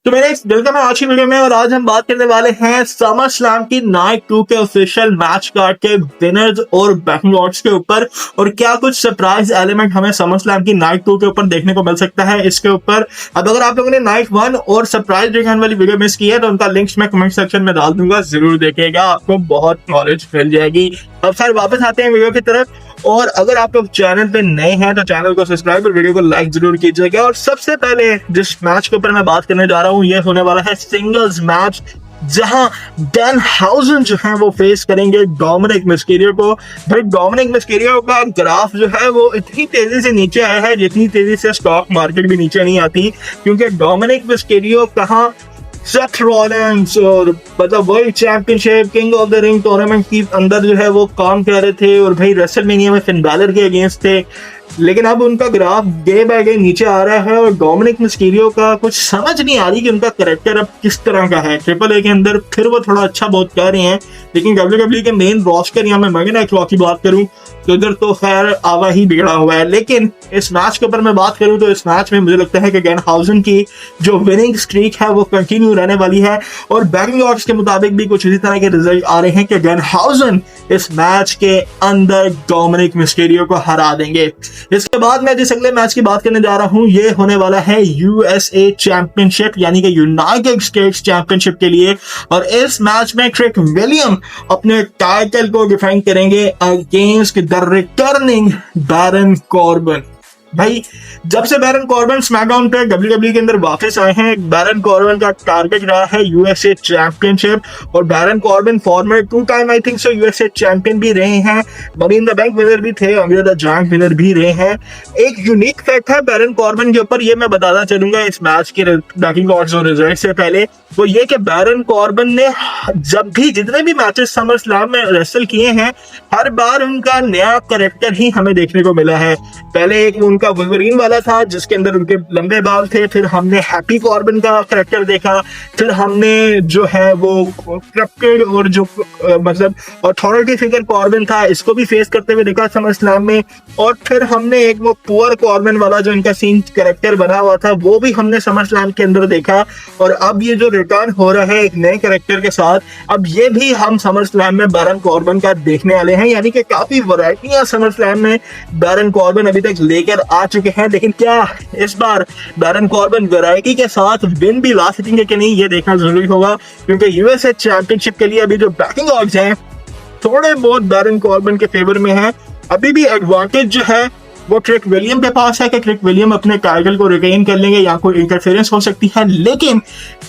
तो मेरा वेलकम है आज की वीडियो में। और आज हम बात करने वाले हैं समर स्लैम की नाइट 2 के ऑफिशियल मैच कार्ड के विनर्स और बैटिंग ऑड्स के ऊपर, और क्या कुछ सरप्राइज एलिमेंट हमें समर स्लैम की नाइट 2 के ऊपर देखने को मिल सकता है इसके ऊपर। अब अगर आप लोगों ने नाइट 1 और सरप्राइज दिखाने वाली वीडियो मिस की है तो उनका लिंक्स मैं कमेंट सेक्शन में डाल दूंगा, जरूर देखिएगा, आपको बहुत नॉलेज मिल जाएगी। अब सर वापस आते हैं वीडियो की तरफ। और अगर आप लोग चैनल पे नए हैं तो चैनल को सब्सक्राइब और वीडियो को लाइक जरूर कीजिएगा। और सबसे पहले जिस मैच के ऊपर मैं बात करने जा रहा हूँ ये होने वाला है सिंगल्स मैच, जहां डैनहाउज़न जो है वो फेस करेंगे डोमिनिक मिस्टीरियो को। भाई डोमिनिक मिस्टीरियो का ग्राफ जो है वो इतनी तेजी से नीचे आया है जितनी तेजी से स्टॉक मार्केट भी नीचे नहीं आती, क्योंकि डोमिनिक मिस्टीरियो कहाँ सेथ रॉलिंस और मतलब world championship king of the ring tournament की अंदर जो है वो काम कर रहे थे और भाई रेसलमेनिया में फिन बैलर के अगेंस्ट थे, लेकिन अब उनका ग्राफ डे बाय डे नीचे आ रहा है। और डोमिनिक मिस्टीरियो का कुछ समझ नहीं आ रही कि उनका कैरेक्टर अब किस तरह का है। ट्रिपल ए के अंदर फिर वो थोड़ा अच्छा बहुत कर रहे हैं, लेकिन डब्ल्यूडब्ल्यूई के मेन रोस्टर या मैं मगन एक्लॉ की बात करूं तो इधर तो खैर आवा ही बिगड़ा हुआ है। लेकिन इस मैच के ऊपर मैं बात करूं तो इस मैच में मुझे लगता है कि डैनहाउज़न की जो विनिंग स्ट्रीक है वो कंटिन्यू रहने वाली है। और बैटिंग ऑड्स के मुताबिक भी कुछ इसी तरह के रिजल्ट आ रहे हैं कि डैनहाउज़न इस मैच के अंदर डोमिनिक मिस्टीरियो को हरा देंगे। इसके बाद मैं जिस अगले मैच की बात करने जा रहा हूं ये होने वाला है यूएसए चैंपियनशिप यानी कि यूनाइटेड स्टेट्स चैंपियनशिप के लिए। और इस मैच में ट्रिक विलियम अपने टाइटल को डिफेंड करेंगे against the returning Baron Corbin. भाई जब से बैरन कॉर्बन स्मैकडाउन पे डब्ल्यूडब्ल्यूई के अंदर वापस आए हैं, बैरन कॉर्बन का टारगेट रहा है यूएसए चैंपियनशिप। और Baron Corbin former 2 time I think so USA champion भी रहे हैं, money in the bank winner भी थे, अमीर द जैंक विनर भी रहे हैं। एक यूनिक फैक्ट है बैरन कॉर्बन के ऊपर, ये मैं बताना चलूंगा इस मैच के बैटिंग ऑड्स और रिजल्ट से पहले, वो ये कि बैरन कॉर्बन ने जब भी जितने भी मैचेस समर स्लैम में रेसल किए हैं हर बार उनका नया कैरेक्टर ही हमें देखने को मिला है। पहले एक उनका वुल्वरीन वाला था जिसके अंदर उनके लंबे बाल थे, फिर हमने हैप्पी कॉर्बन का कैरेक्टर देखा, फिर हमने जो है वो करप्टेड और जो मतलब अथॉरिटी फिगर कॉर्बन था इसको भी फेस करते हुए देखा समर स्लैम में। और फिर हमने एक वो पुअर कॉर्बन वाला जो इनका सीन कैरेक्टर बना हुआ था वो भी हमने समर स्लैम के अंदर देखा। और अब ये जो रिटर्न हो रहा है एक नए कैरेक्टर के साथ, अब ये भी हम समर स्लैम में बैरन कॉर्बन का देखने वाले हैं, यानी कि काफी वैरायटियां समर स्लैम में बैरन कॉर्बन अभी तक लेकर आ चुके हैं। लेकिन क्या इस बार बैरन कॉर्बन वैरायटी के साथ विन भी ला सकेंगे कि नहीं ये देखना जरूरी होगा, क्योंकि यूएसए चैंपियनशिप के लिए अभी जो बैटिंग ऑड्स हैं थोड़े बहुत बैरन कॉर्बन के फेवर में है। अभी भी एडवांटेज जो है वो ट्रिक विलियम के पास है कि ट्रिक विलियम अपने टाइटल को रिटेन कर लेंगे या कोई इंटरफेरेंस हो सकती है। लेकिन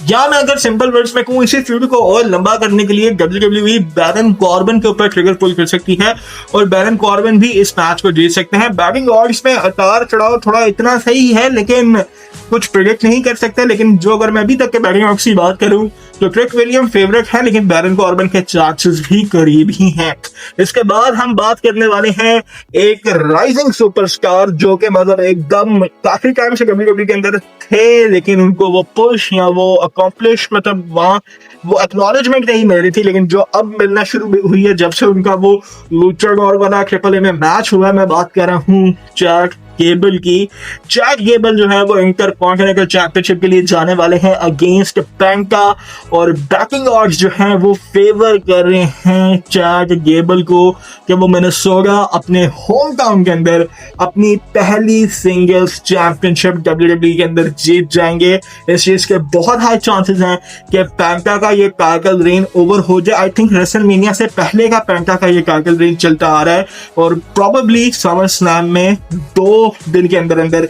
या मैं अगर सिंपल वर्ड्स में कहूँ इसी फ्यूड को और लंबा करने के लिए डब्ल्यूडब्ल्यूई बैरन कॉर्बन के ऊपर ट्रिगर पुल कर सकती है और बैरन कॉर्बन भी इस मैच को जीत सकते हैं। बैटिंग ऑड्स में उतार चढ़ाव थोड़ा इतना सही है लेकिन कुछ प्रिडिक्ट नहीं कर सकते। लेकिन जो अगर मैं अभी तक के बैटिंग ऑड्स की बात करूं तो ट्रिक विलियम फेवरेट है, लेकिन बैरन कॉर्बन के चांसेस भी करीब ही हैं। इसके बाद हम बात करने वाले हैं एक राइजिंग सुपरस्टार जो कि मतलब एकदम काफी टाइम से डब्ल्यूडब्ल्यूई के अंदर थे, लेकिन उनको वो पुश या वो अकॉम्प्लिश मतलब वहाँ वो एक्नॉलेजमेंट नहीं मिल रही थी, लेकिन जो अब मिलना शुरू हुई है जब से उनका वो लूचाडोर वाला ट्रिपल ए में मैच हुआ है। मैं बात कर रहा हूँ चैट गेबल की। चैट गेबल जो है वो इंटरकॉन्टिनेंटल चैंपियनशिप के लिए जाने वाले हैं अगेंस्ट पेंटा, और बैटिंग ऑड्स जो हैं वो फेवर कर रहे हैं चैट गेबल को कि वो मिनेसोटा अपने होम टाउन के अंदर अपनी पहली सिंगल्स चैंपियनशिप डब्ल्यूडब्ल्यूई के अंदर जीत जाएंगे। इस चीज के बहुत हाई चांसेस हैं कि पेंटा का ये टाइटल रेन ओवर हो जाए। आई थिंक रेसलमेनिया से पहले का पेंटा का ये टाइटल रेन चलता आ रहा है और प्रोबेबली समर स्लैम में 2 दिन के अंदर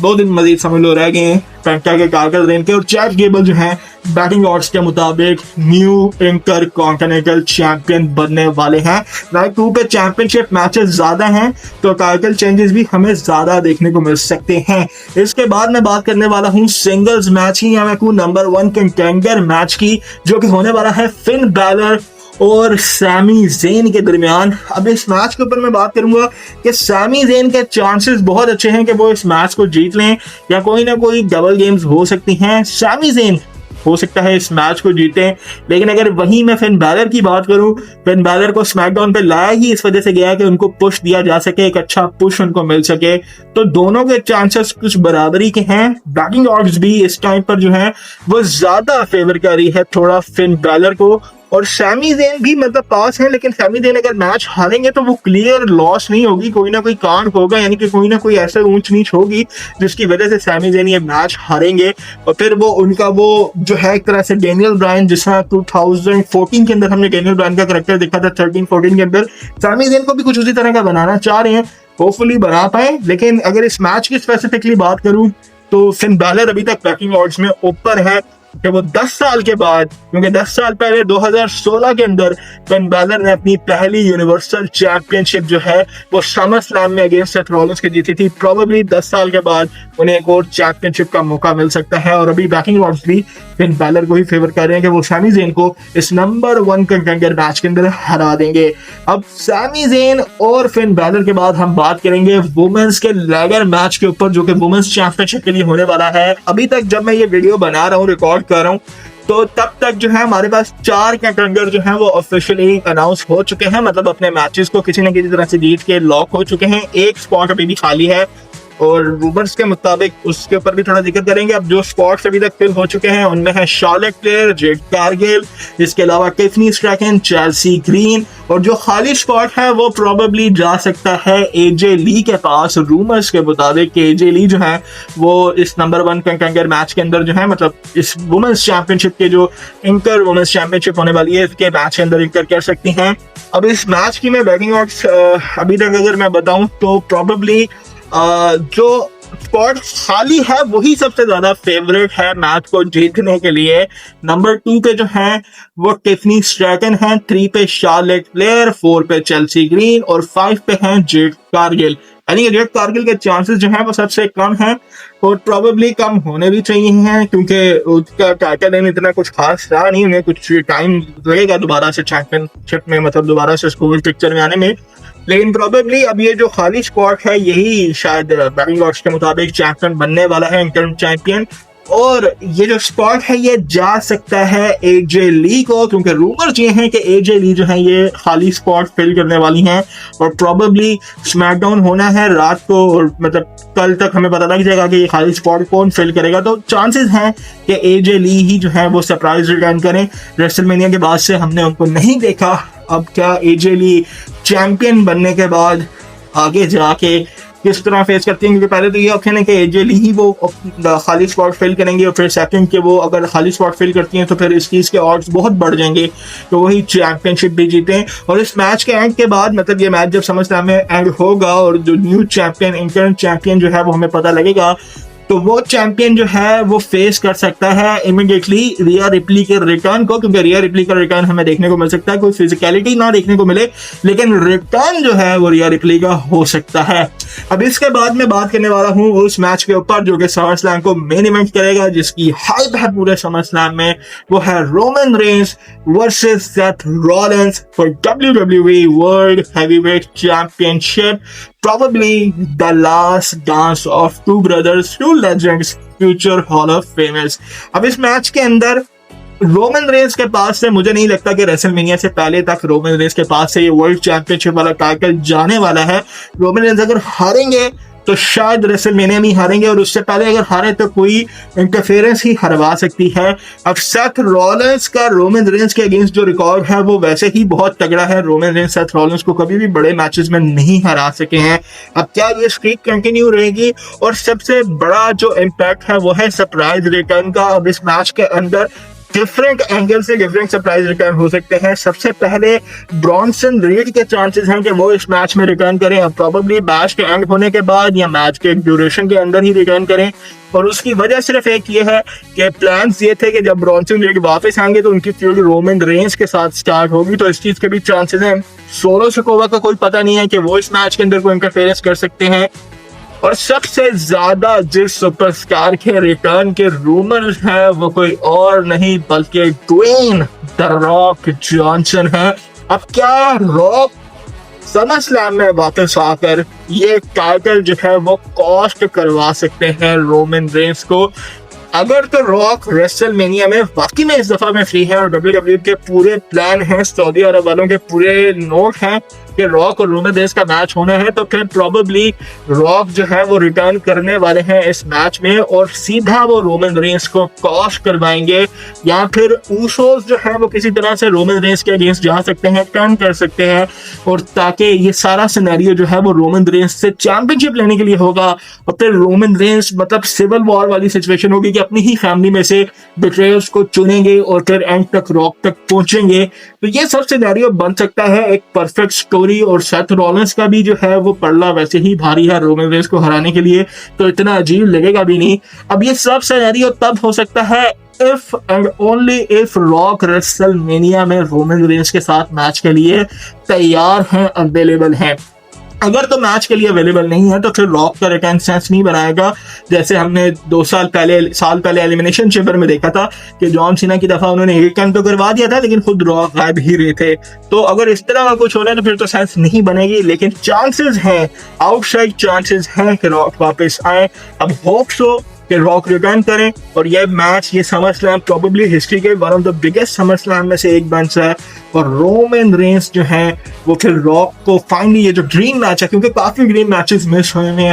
2 दिन मजीद समझ लो रह गए हैं पेंटा के टाइटल रेन के। और चैट गेबल जो है बैटिंग ऑड्स के मुताबिक न्यू इंटरकॉन्टिनेंटल चैंपियन बनने वाले हैं। नाइट 2 पे चैंपियनशिप मैचेस ज्यादा हैं तो टाइटल चेंजेस भी हमें ज्यादा देखने को मिल सकते हैं। इसके बाद मैं बात करने वाला हूँ सिंगल्स मैच की या मैं कहूँ नंबर 1 कंटेंडर मैच की, जो कि होने वाला है फिन बैलर और सैमी ज़ेन के दरमियान। अब इस मैच के ऊपर मैं बात करूंगा कि सैमी ज़ेन के चांसेस बहुत अच्छे हैं कि वो इस मैच को जीत लें या कोई ना कोई डबल गेम्स हो सकती हैं। सैमी ज़ेन हो सकता है इस मैच को जीते। लेकिन अगर वहीं मैं फिन बैलर की बात करूं, फिन बैलर को स्मैकडाउन पे लाया ही इस वजह से गया कि उनको पुश दिया जा सके, एक अच्छा पुश उनको मिल सके। तो दोनों के चांसेस कुछ बराबरी के हैं। बैटिंग ऑड्स भी इस टाइम पर जो है वो ज्यादा फेवर कर रही है थोड़ा फिन बैलर को। और सैमी ज़ेन भी मतलब पास है, लेकिन सैमी ज़ेन अगर मैच हारेंगे तो वो क्लियर लॉस नहीं होगी, कोई ना कोई कांड होगा, यानी कि कोई ना कोई ऐसा ऊंच नीच होगी जिसकी वजह से सैमी ज़ेन ये मैच हारेंगे। और फिर वो उनका वो जो है एक तरह से डेनियल ब्रायन, जिस तरह 2014 के अंदर हमने डेनियल ब्रायन का करैक्टर देखा था 13-14 के अंदर, सैमी ज़ेन को भी कुछ उसी तरह का बनाना चाह रहे हैं, होपफुली बना पाए। लेकिन अगर इस मैच की स्पेसिफिकली बात करूं तो फिन बैलर अभी तक बैटिंग ऑड्स में ऊपर है कि वो 10 साल के बाद, क्योंकि 10 साल पहले 2016 के अंदर फिन बैलर ने अपनी पहली यूनिवर्सल चैंपियनशिप जो है वो समर स्लैम में अगेंस्ट सेथ रॉलिंस के जीती थी। प्रोबेबली 10 साल के बाद उन्हें एक और चैंपियनशिप का मौका मिल सकता है। और अभी बैटिंग ऑड्स भी फिन बैलर को ही फेवर कर रहे हैं कि वो सैमी ज़ेन को इस नंबर 1 कंटेंडर मैच के अंदर हरा देंगे। अब सैमी ज़ेन और फिन बैलर के बाद हम बात करेंगे वुमेन्स के लैगर मैच के ऊपर, जो कि वुमेन्स चैंपियनशिप के लिए होने वाला है। अभी तक जब मैं ये वीडियो बना रहा हूँ, रिकॉर्ड कर रहा हूँ, तो तब तक जो है हमारे पास 4 कंटेंडर जो है वो ऑफिशियली अनाउंस हो चुके हैं, मतलब अपने मैचेस को किसी न किसी तरह से जीत के लॉक हो चुके हैं। एक स्पॉट अभी भी खाली है और रूमर्स के मुताबिक उसके ऊपर भी थोड़ा जिक्र करेंगे। अब जो स्पॉट्स अभी तक फिल हो चुके हैं उनमें है शार्लेट फ्लेयर, जेड कारगिल, इसके अलावा टिफनी स्ट्रैकन, चेल्सी ग्रीन, और जो खाली स्पॉट है वो प्रोबेबली जा सकता है एजे ली के पास। रूमर्स के मुताबिक एजे ली जो है वो इस नंबर 1 कंटेंडर मैच के अंदर जो है, मतलब इस वुमेन्स चैंपियनशिप के जो इंटर वुमेन्स चैंपियनशिप होने वाली है इसके मैच के अंदर इंटर कर सकती हैं। अब इस मैच की मैं बैटिंग ऑड्स अभी तक अगर मैं बताऊं तो प्रोबेबली जो स्पॉट खाली है वही सबसे ज्यादा फेवरेट है मैच को जीतने के लिए। नंबर 2 पे जो है वो टिफनी स्ट्रैकन है, 3 पे शार्लेट फ्लेयर, 4 पे चेल्सी ग्रीन और 5 पे है जेड कारगिल। यानी जेड कारगिल के चांसेस जो है वो सबसे कम है और प्रोबेबली कम होने भी चाहिए हैं, क्योंकि उसका टाइटल है इतना कुछ खास रहा नहीं, उन्हें कुछ टाइम लगेगा दोबारा से चैंपियनशिप में, मतलब दोबारा से स्कूल पिक्चर में आने में। लेकिन प्रोबेबली अब ये जो खाली स्पॉट है यही शायद बैटिंग ऑड्स के मुताबिक चैंपियन बनने वाला है, इंटरम चैंपियन। और ये जो स्पॉट है ये जा सकता है एजे ली को, क्योंकि रूमर्स ये हैं कि एजे ली जो है ये खाली स्पॉट फिल करने वाली हैं और प्रोबेबली स्मैकडाउन होना है रात को, और मतलब कल तक हमें पता लग जाएगा कि ये खाली स्पॉट कौन फिल करेगा। तो चांसेस हैं कि एजे ली ही जो है वो सरप्राइज रिटर्न करें। रेसलमेनिया के बाद से हमने उनको नहीं देखा, अब क्या एजे ली चैंपियन बनने के बाद आगे जाके किस तरह फेस करती हैं, क्योंकि पहले तो ये ऑप्शन है कि एजे ली ही वो खाली स्पॉट फिल करेंगे और फिर सेकंड के वो अगर खाली स्पॉट फिल करती हैं तो फिर इस चीज़ के ऑड्स बहुत बढ़ जाएंगे तो वही चैंपियनशिप भी जीतें। और इस मैच के एंड के बाद, मतलब ये मैच जब समझदार में एंड होगा और जो न्यू चैंपियन इंटरन चैंपियन जो है वो हमें पता लगेगा, तो वो चैंपियन जो है वो फेस कर सकता है इमीडिएटली रिया रिप्ली के रिटर्न को, क्योंकि रिया रिप्ली का रिटर्न हमें देखने को मिल सकता है। कोई फिजिकलिटी ना देखने को मिले, लेकिन रिटर्न जो है वो रिया रिप्ली का हो सकता है। अब इसके बाद मैं बात करने वाला हूँ उस मैच के ऊपर जो कि समर स्लैम को मेन इवेंट करेगा, जिसकी हाइप है पूरे समर स्लैम में। वो है Roman Reigns versus Seth Rollins for WWE world heavyweight championship, probably the last dance of two brothers, two legends, future Hall of Famers। अब इस मैच के अंदर रोमन रेंस के पास से मुझे नहीं लगता कि रेसलमेनिया से पहले तक रोमन रेंस के पास से ये वर्ल्ड चैंपियनशिप वाला टाइटल जाने वाला है। रोमन रेंस अगर हारेंगे तो शायद रेसलमेनिया में हारेंगे, और उससे पहले अगर हारे तो कोई इंटरफेरेंस ही हरवा सकती है। अब सेथ रॉलिंस का रोमन रेंस के अगेंस्ट जो रिकॉर्ड है वो वैसे ही बहुत तगड़ा है। रोमन रेंस सेथ रॉलिंस को कभी भी बड़े मैचेस में नहीं हरा सके हैं। अब क्या ये स्ट्रीक कंटिन्यू रहेगी? और सबसे बड़ा जो इम्पैक्ट है वो है सरप्राइज रिटर्न का। अब इस मैच के अंदर डिफरेंट एंगल से डिफरेंट सरप्राइज रिटर्न हो सकते हैं। सबसे पहले ब्रॉन्सन रीड के चांसेस हैं कि वो इस मैच में रिटर्न करें, अब प्रोबेबली मैच के एंड होने के बाद या मैच के ड्यूरेशन के अंदर ही रिटर्न करें। और उसकी वजह सिर्फ एक ये है कि प्लान्स ये थे कि जब ब्रॉन्सन रीड वापस आएंगे तो उनकी फ्यूड रोमन रेंस के साथ स्टार्ट होगी, तो इस चीज के भी चांसेस हैं। सोलो सिकोवा का कोई पता नहीं है कि वो इस मैच के अंदर कोई इंटरफेरेंस कर सकते हैं। और सबसे ज्यादा जिस सुपरस्टार के रिटर्न के रूमर्स है वो कोई और नहीं बल्कि ड्वेन द रॉक जॉनसन है। अब क्या रॉक समर स्लैम में वापस आकर ये टाइटल जो है वो कॉस्ट करवा सकते हैं रोमन रेंस को? अगर तो रॉक रेसलमेनिया में वाकई में इस दफा में फ्री है और WWE के पूरे प्लान है, सऊदी अरब वालों के पूरे नोट हैं कि रॉक और रोमन रेंस का मैच होना है, तो फिर प्रोबेबली रॉक जो है वो रिटर्न करने वाले हैं इस मैच में और सीधा वो रोमन रेंस को कॉश करवाएंगे, या फिर ऊसोस जो है वो किसी तरह से रोमन रेंस के अगेंस्ट जा सकते हैं, टर्न कर सकते हैं, और ताकि ये सारा सिनेरियो जो है वो रोमन रेंस से चैंपियनशिप लेने के लिए होगा। और फिर रोमन रेंस मतलब सिविल वॉर वाली सिचुएशन होगी कि अपनी ही फैमिली में से बिट्रेयर्स को चुनेंगे और फिर एंड तक रॉक तक पहुंचेंगे। तो ये सब सिनेरियो बन सकता है एक परफेक्ट स्टोरी, और सेथ रॉलिंस का भी जो है वो पल्ला वैसे ही भारी है रोमन रेंस को हराने के लिए, तो इतना अजीब लगेगा भी नहीं। अब ये सब सिनेरियो तब हो सकता है if and only if rock WrestleMania में रोमन रेंस के साथ मैच के लिए तैयार हैं, अवेलेबल हैं। अगर तो मैच के लिए अवेलेबल नहीं है तो फिर रॉक का रिटर्न सेंस नहीं बनाएगा, जैसे हमने 2 साल पहले एलिमिनेशन चेंबर में देखा था कि जॉन सीना की दफा उन्होंने एक कैंप तो करवा दिया था लेकिन खुद रॉक गायब ही रहे थे। तो अगर इस तरह का कुछ हो रहा है तो फिर तो सेंस नहीं बनेगी, लेकिन चांसेस हैं, आउटसाइड चांसेस हैं कि रॉक वापस आए। अब होप सो कि रॉक रिटर्न करें और ये मैच, ये समर स्लैम प्रोबेबली हिस्ट्री के one of the biggest summer slam में से एक बन सा है, और रोमन रेंस जो है वो फिर रॉक को फाइनली ये जो ड्रीम मैच है, क्योंकि काफी ड्रीम मैचेस मिस हुए हैं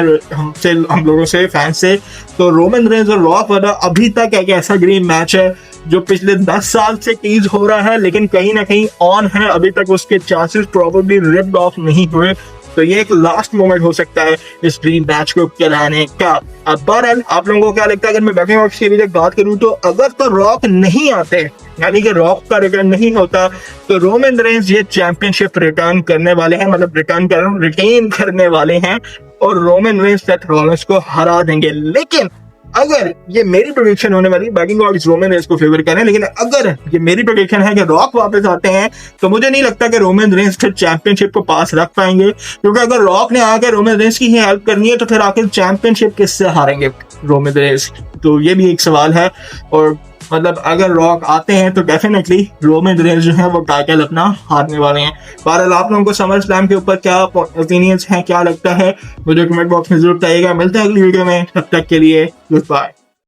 हम लोगों से, फैंस से, तो रोमन रेंस और रॉक वाला अभी तक एक ऐसा ड्रीम मैच है जो पिछले 10 साल से टीज हो रहा है, लेकिन कहीं ना कहीं ऑन है, अभी तक उसके चांसेस प्रोबेबली रिप्ड ऑफ नहीं हुए। तो ये एक लास्ट मोमेंट हो सकता है इस ड्रीम मैच को कराने का। अब बहरहाल आप लोगों को क्या लगता है, अगर मैं बैकिंग ऑफ की अभी तक बात करूं तो अगर तो रॉक नहीं आते, यानी कि रॉक का रिटर्न नहीं होता, तो रोमन रेंस ये चैंपियनशिप रिटर्न करने वाले हैं, मतलब रिटेन करने वाले हैं, और रोमन रेंस सेथ रॉलिंस को हरा देंगे। लेकिन अगर ये मेरी प्रेडिक्शन होने वाली, बैकिंग ऑडियंस रोमन रेंस को फेवर करें, लेकिन अगर ये मेरी प्रेडिक्शन है कि रॉक वापस आते हैं तो मुझे नहीं लगता कि रोमन रेंस फिर चैंपियनशिप को पास रख पाएंगे, क्योंकि अगर रॉक ने आकर रोमन रेंस की ही हेल्प करनी है तो फिर आखिर चैंपियनशिप किससे हारेंगे रोमन रेंस, तो ये भी एक सवाल है। और मतलब अगर रॉक आते हैं तो डेफिनेटली रोमन रेंस जो है वो टाइटल अपना हारने वाले हैं। बहरहाल आप लोगों को समर स्लैम के ऊपर क्या ओपिनियंस हैं, क्या लगता है, मुझे कमेंट बॉक्स में जरूर बताइएगा। मिलते हैं अगली वीडियो में, तब तक के लिए गुड बाय।